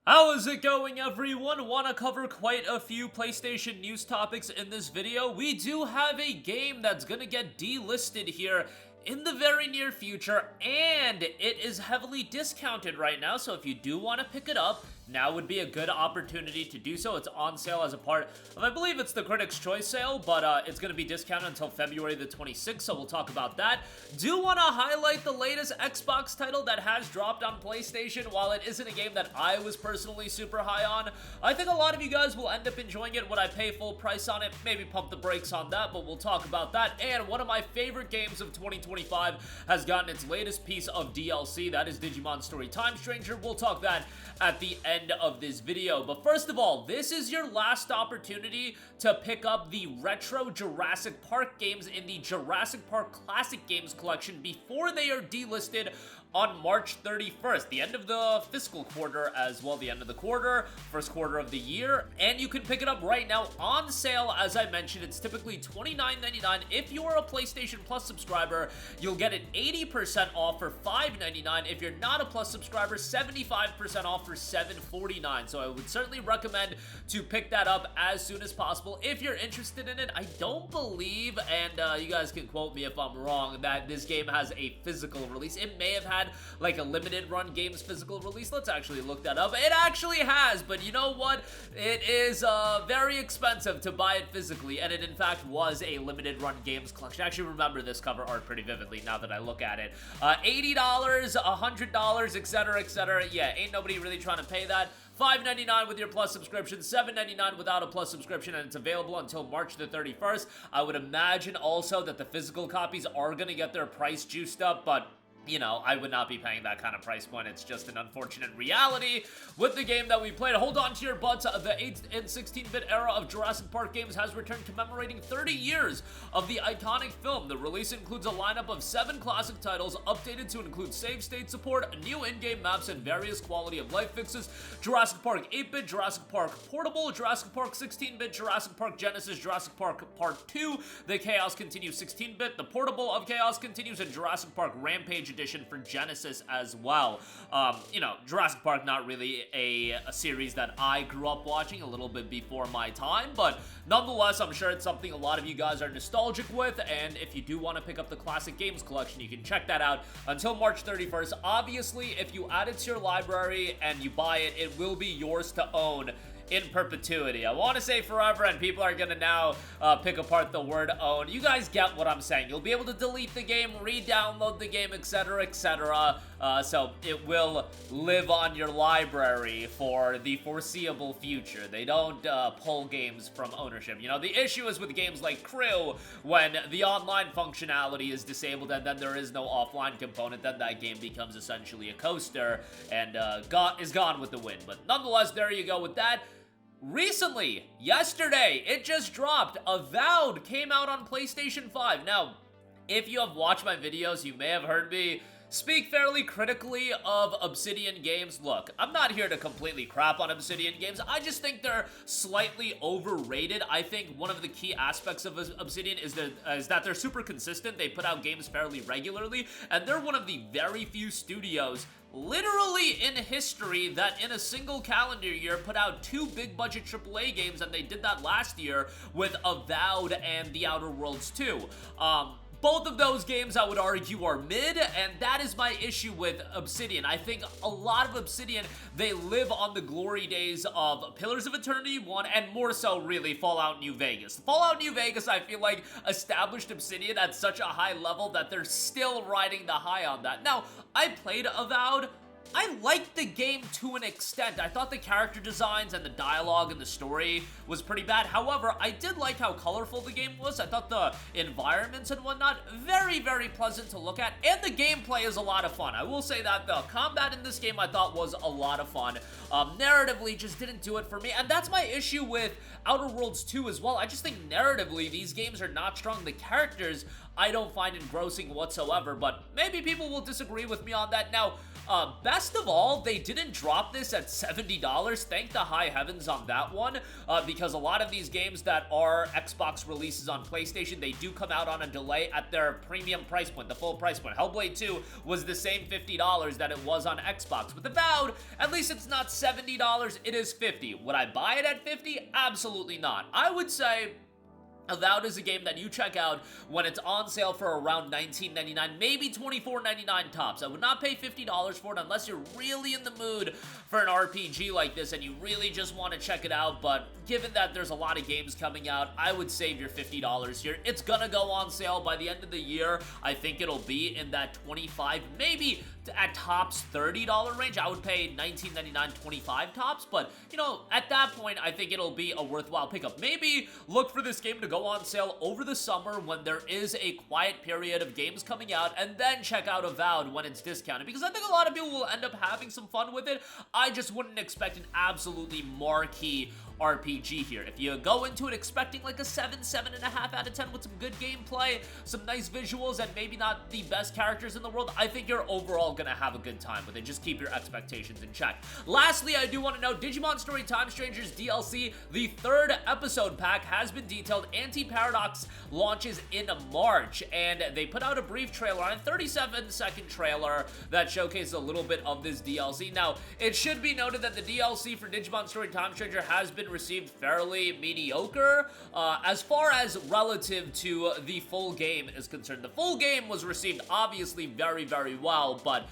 How is it going, everyone? Want to cover quite a few PlayStation news topics in this video. We do have a game that's gonna get delisted here in the very near future, and it is heavily discounted right now, so if you do want to pick it up, now would be a good opportunity to do so. It's on sale as a part of, I believe it's the Critics' Choice sale, but it's going to be discounted until February the 26th, so we'll talk about that. Do want to highlight the latest Xbox title that has dropped on PlayStation. While it isn't a game that I was personally super high on, I think a lot of you guys will end up enjoying it when I pay full price on it. Maybe pump the brakes on that, but we'll talk about that. And one of my favorite games of 2025 has gotten its latest piece of DLC. That is Digimon Story Time Stranger. We'll talk that at the end of this video. But first of all, this is your last opportunity to pick up the retro Jurassic Park games in the Jurassic Park Classic Games collection before they are delisted on March 31st, the end of the fiscal quarter as well, the end of the quarter, first quarter of the year, and you can pick it up right now on sale. As I mentioned, it's typically $29.99. If you are a PlayStation Plus subscriber, you'll get it 80% off for $5.99. If you're not a Plus subscriber, 75% off for $7.49. So I would certainly recommend to pick that up as soon as possible if you're interested in it. I don't believe, and you guys can quote me if I'm wrong, that this game has a physical release. It may have had like a limited run games physical release. Let's actually look that up. It actually has, but you know what? It is very expensive to buy it physically, and it in fact was a limited run games collection. I actually remember this cover art pretty vividly now that I look at it. $80, $100, etc., etc. Yeah, ain't nobody really trying to pay that. $5.99 with your Plus subscription, $7.99 without a Plus subscription, and it's available until March the 31st. I would imagine also that the physical copies are going to get their price juiced up, but you know, I would not be paying that kind of price point. It's just an unfortunate reality with the game that we played. Hold on to your butts. The 8 and 16-bit era of Jurassic Park games has returned, commemorating 30 years of the iconic film. The release includes a lineup of 7 classic titles, updated to include save state support, new in-game maps, and various quality of life fixes. Jurassic Park 8-bit, Jurassic Park Portable, Jurassic Park 16-bit, Jurassic Park Genesis, Jurassic Park Part 2, The Chaos Continues 16-bit, the Portable of Chaos Continues, and Jurassic Park Rampage Edition for Genesis as well. You know, Jurassic Park, not really a series that I grew up watching, a little bit before my time, but nonetheless, I'm sure it's something a lot of you guys are nostalgic with, and if you do want to pick up the Classic Games collection, you can check that out until March 31st. Obviously, if you add it to your library and you buy it, it will be yours to own in perpetuity. I want to say forever, and people are gonna now pick apart the word own. You guys get what I'm saying. You'll be able to delete the game, re-download the game, etc., etc. So it will live on your library for the foreseeable future. They don't pull games from ownership. You know, the issue is with games like Crew, when the online functionality is disabled and then there is no offline component, then that game becomes essentially a coaster and is gone with the wind. But nonetheless, there you go with that. Recently, yesterday, it just dropped. Avowed came out on PlayStation 5. Now, if you have watched my videos, you may have heard me speak fairly critically of Obsidian games. Look, I'm not here to completely crap on Obsidian games. I just think they're slightly overrated. I think one of the key aspects of Obsidian is that they're super consistent. They put out games fairly regularly, and they're one of the very few studios literally in history that in a single calendar year put out 2 big budget AAA games, and they did that last year with Avowed and The Outer Worlds 2. Both of those games, I would argue, are mid, and that is my issue with Obsidian. I think a lot of Obsidian, they live on the glory days of Pillars of Eternity 1, and more so, really, Fallout New Vegas. Fallout New Vegas, I feel like, established Obsidian at such a high level that they're still riding the high on that. Now, I played Avowed. I liked the game to an extent. I thought the character designs and the dialogue and the story was pretty bad. However, I did like how colorful the game was. I thought the environments and whatnot, very, very pleasant to look at. And the gameplay is a lot of fun. I will say that the combat in this game I thought was a lot of fun. Narratively, just didn't do it for me. And that's my issue with Outer Worlds 2 as well. I just think narratively, these games are not strong. The characters I don't find engrossing whatsoever, but maybe people will disagree with me on that. Now, best of all, they didn't drop this at $70. Thank the high heavens on that one, because a lot of these games that are Xbox releases on PlayStation, they do come out on a delay at their premium price point, the full price point. Hellblade 2 was the same $50 that it was on Xbox. With Avowed, at least it's not $70, it is $50. Would I buy it at $50? Absolutely not. I would say Avowed is a game that you check out when it's on sale for around $19.99, maybe $24.99 tops. I would not pay $50 for it unless you're really in the mood for an RPG like this and you really just want to check it out, but given that there's a lot of games coming out, I would save your $50 here. It's gonna go on sale by the end of the year. I think it'll be in that $25, maybe at tops $30 range. I would pay $19.99, $25 tops, but you know, at that point, I think it'll be a worthwhile pickup. Maybe look for this game to go on sale over the summer when there is a quiet period of games coming out, and then check out Avowed when it's discounted, because I think a lot of people will end up having some fun with it. I just wouldn't expect an absolutely marquee RPG here. If you go into it expecting like a 7, 7.5 out of 10 with some good gameplay, some nice visuals, and maybe not the best characters in the world, I think you're overall gonna have a good time with it. Just keep your expectations in check. Lastly, I do want to note Digimon Story Time Strangers DLC, the 3rd episode pack has been detailed. Anti-Paradox launches in March, and they put out a brief trailer, a 37-second trailer that showcases a little bit of this DLC. Now, it should be noted that the DLC for Digimon Story Time Stranger has been received fairly mediocre as far as relative to the full game is concerned. The full game was received obviously very, very well, but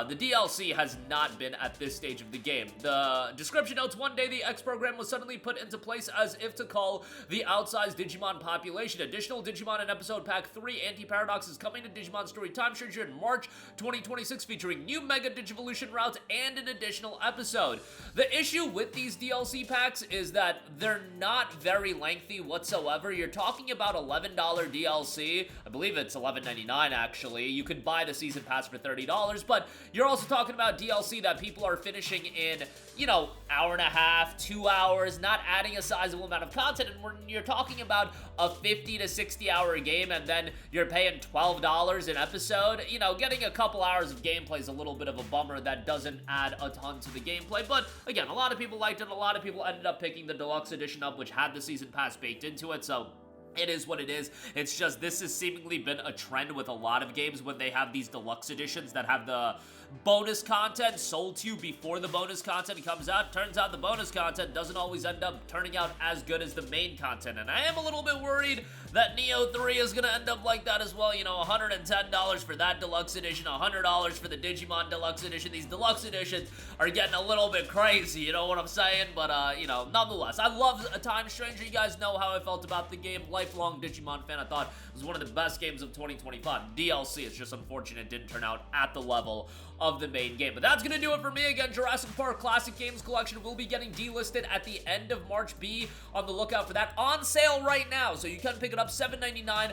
the DLC has not been at this stage of the game. The description notes, one day the X program was suddenly put into place as if to call the outsized Digimon population. Additional Digimon in episode pack 3, Anti-Paradox, is coming to Digimon Story Time Stranger in March 2026, featuring new Mega Digivolution routes and an additional episode. The issue with these DLC packs is that they're not very lengthy whatsoever. You're talking about $11 DLC. I believe it's $11.99 actually. You could buy the season pass for $30, but you're also talking about DLC that people are finishing in, you know, hour and a half, 2 hours, not adding a sizable amount of content. And when you're talking about a 50 to 60 hour game and then you're paying $12 an episode, you know, getting a couple hours of gameplay is a little bit of a bummer. That doesn't add a ton to the gameplay, but again, a lot of people liked it. A lot of people ended up picking the deluxe edition up, which had the season pass baked into it, so it is what it is. It's just, this has seemingly been a trend with a lot of games when they have these deluxe editions that have the bonus content sold to you before the bonus content comes out. Turns out the bonus content doesn't always end up turning out as good as the main content, and I am a little bit worried that Neo 3 is gonna end up like that as well. You know, $110 for that deluxe edition, $100 for the Digimon deluxe edition. These deluxe editions are getting a little bit crazy, you know what I'm saying? But, you know, nonetheless, I love A Time Stranger. You guys know how I felt about the game. Lifelong Digimon fan. I thought it was one of the best games of 2025. DLC, it's just unfortunate it didn't turn out at the level of the main game. But that's gonna do it for me. Again, Jurassic Park Classic Games Collection will be getting delisted at the end of March. Be on the lookout for that. On sale right now, so you can pick it up $7.99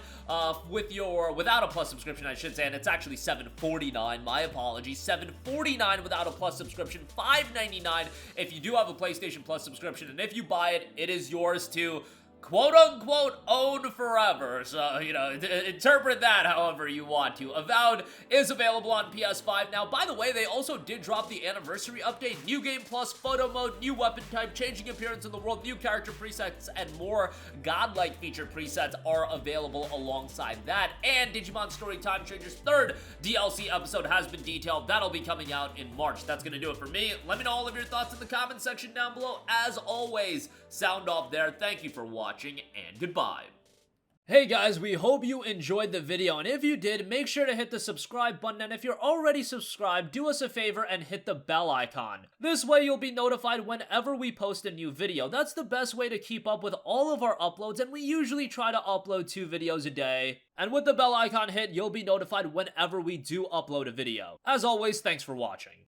without a plus subscription, I should say, and it's actually $7.49. My apologies, $7.49 without a plus subscription, $5.99 if you do have a PlayStation Plus subscription, and if you buy it, it is yours to quote-unquote own forever. So, you know, interpret that however you want to. Avowed is available on PS5 now. By the way, they also did drop the anniversary update. New game plus, photo mode, new weapon type, changing appearance in the world, new character presets, and more godlike feature presets are available alongside that. And Digimon Story Time Stranger's 3rd DLC episode has been detailed. That'll be coming out in March. That's gonna do it for me. Let me know all of your thoughts in the comment section down below. As always, sound off there. Thank you for watching, and goodbye. Hey guys, we hope you enjoyed the video, and if you did, make sure to hit the subscribe button, and if you're already subscribed, do us a favor and hit the bell icon. This way you'll be notified whenever we post a new video. That's the best way to keep up with all of our uploads, and we usually try to upload 2 videos a day. And with the bell icon hit, you'll be notified whenever we do upload a video. As always, thanks for watching.